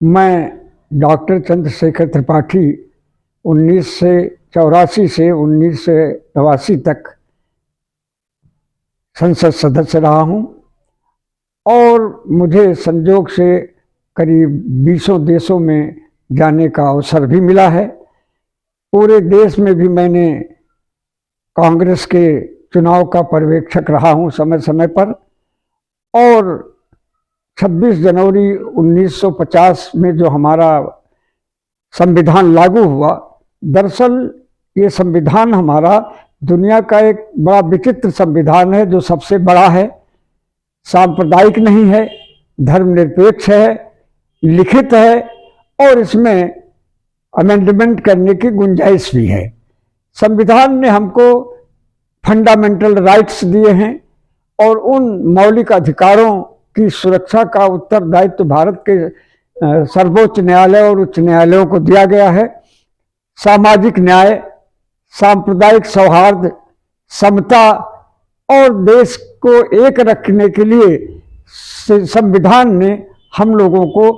मैं डॉक्टर चंद्रशेखर त्रिपाठी 1984 से 1989 तक संसद सदस्य रहा हूं और मुझे संयोग से करीब 20 देशों में जाने का अवसर भी मिला है। पूरे देश में भी मैंने कांग्रेस के चुनाव का पर्यवेक्षक रहा हूं समय समय पर। और 26 जनवरी 1950 में जो हमारा संविधान लागू हुआ, दरअसल ये संविधान हमारा दुनिया का एक बड़ा विचित्र संविधान है, जो सबसे बड़ा है, सांप्रदायिक नहीं है, धर्मनिरपेक्ष है, लिखित है और इसमें अमेंडमेंट करने की गुंजाइश भी है। संविधान ने हमको फंडामेंटल राइट्स दिए हैं और उन मौलिक अधिकारों की सुरक्षा का उत्तरदायित्व भारत के सर्वोच्च न्यायालय और उच्च न्यायालयों को दिया गया है। सामाजिक न्याय, सांप्रदायिक सौहार्द, समता और देश को एक रखने के लिए संविधान ने हम लोगों को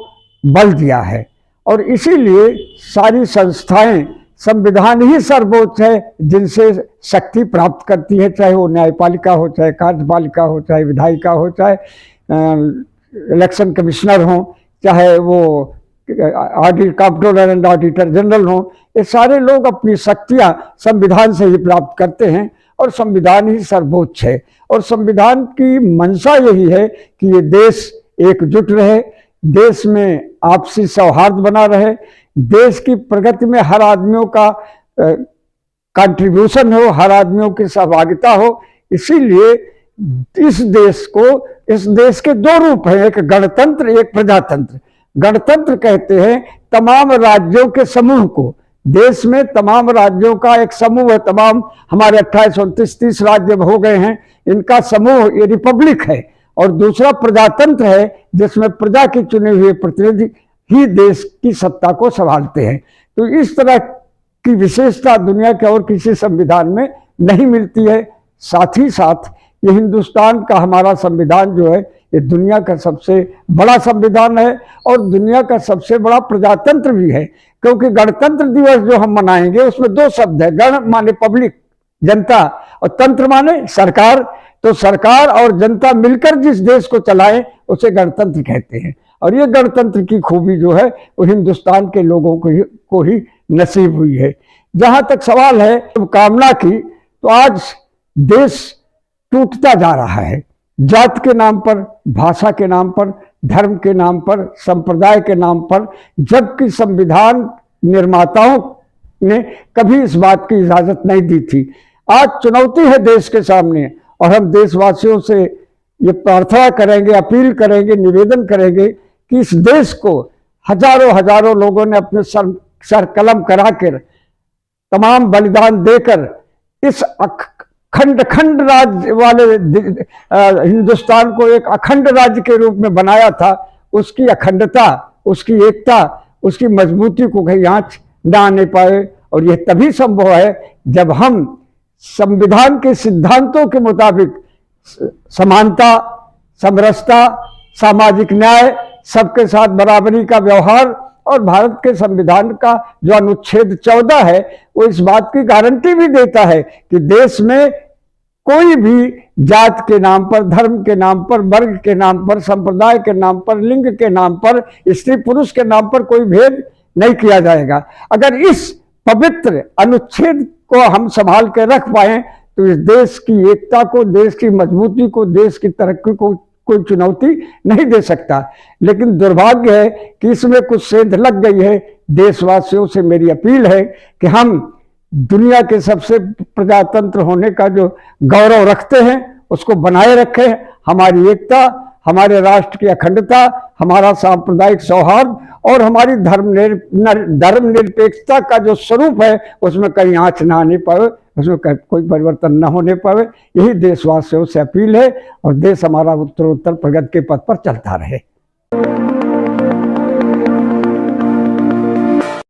बल दिया है और इसीलिए सारी संस्थाएं संविधान ही सर्वोच्च है जिनसे शक्ति प्राप्त करती है, चाहे वो न्यायपालिका हो, चाहे कार्यपालिका हो, चाहे विधायिका हो, चाहे इलेक्शन कमिश्नर हो, चाहे वो कंट्रोलर एंड ऑडिटर जनरल हो। ये सारे लोग अपनी शक्तियां संविधान से ही प्राप्त करते हैं और संविधान ही सर्वोच्च है। और संविधान की मंशा यही है कि ये देश एकजुट रहे, देश में आपसी सौहार्द बना रहे, देश की प्रगति में हर आदमियों का कंट्रीब्यूशन हो, हर आदमियों की सहभागिता हो। इसीलिए इस देश के दो रूप हैं, एक गणतंत्र, एक प्रजातंत्र। गणतंत्र कहते हैं तमाम राज्यों के समूह को, देश में तमाम राज्यों का एक समूह है, तमाम हमारे 28 29 राज्य हो गए हैं, इनका समूह, ये रिपब्लिक है। और दूसरा प्रजातंत्र है जिसमें प्रजा के चुने हुए प्रतिनिधि ही देश की सत्ता को संभालते हैं। तो इस तरह की विशेषता दुनिया के और किसी संविधान में नहीं मिलती है। साथ ही साथ ये हिंदुस्तान का हमारा संविधान जो है, ये दुनिया का सबसे बड़ा संविधान है और दुनिया का सबसे बड़ा प्रजातंत्र भी है। क्योंकि गणतंत्र दिवस जो हम मनाएंगे उसमें दो शब्द है, गण माने पब्लिक, जनता, और तंत्र माने सरकार। तो सरकार और जनता मिलकर जिस देश को चलाएं उसे गणतंत्र कहते हैं। और ये गणतंत्र की खूबी जो है वो हिंदुस्तान के लोगों को ही नसीब हुई है। जहां तक सवाल है कामना की, तो आज देश टूटता जा रहा है, जात के नाम पर, भाषा के नाम पर, धर्म के नाम पर, संप्रदाय के नाम पर, जबकि संविधान निर्माताओं ने कभी इस बात की इजाजत नहीं दी थी। आज चुनौती है देश के सामने और हम देशवासियों से ये प्रार्थना करेंगे, अपील करेंगे, निवेदन करेंगे कि इस देश को हजारों लोगों ने अपने सर कलम कराकर, तमाम बलिदान देकर इस खंड राज्य वाले हिंदुस्तान को एक अखंड राज्य के रूप में बनाया था। उसकी अखंडता, उसकी एकता, उसकी मजबूती को कहीं आंच न आने पाए। और यह तभी संभव है जब हम संविधान के सिद्धांतों के मुताबिक समानता, समरसता, सामाजिक न्याय, सबके साथ बराबरी का व्यवहार और भारत के संविधान का जो अनुच्छेद 14 है वो इस बात की गारंटी भी देता है कि देश में कोई भी जात के नाम पर, धर्म के नाम पर, वर्ग के नाम पर, संप्रदाय के नाम पर, लिंग के नाम पर, स्त्री पुरुष के नाम पर कोई भेद नहीं किया जाएगा। अगर इस पवित्र अनुच्छेद को हम संभाल के रख पाए तो इस देश की एकता को, देश की मजबूती को, देश की तरक्की को कोई चुनौती नहीं दे सकता। लेकिन दुर्भाग्य है कि इसमें कुछ सेंध लग गई है। देशवासियों से मेरी अपील है कि हम दुनिया के सबसे प्रजातंत्र होने का जो गौरव रखते हैं उसको बनाए रखें। हमारी एकता, हमारे राष्ट्र की अखंडता, हमारा सांप्रदायिक सौहार्द और हमारी धर्मनिरपेक्षता का जो स्वरूप है उसमें कहीं आंच ना आने पाए, उसमें कोई परिवर्तन न होने पाए, यही देशवासियों से अपील है और देश हमारा उत्तरोत्तर प्रगति के पथ पर चलता रहे।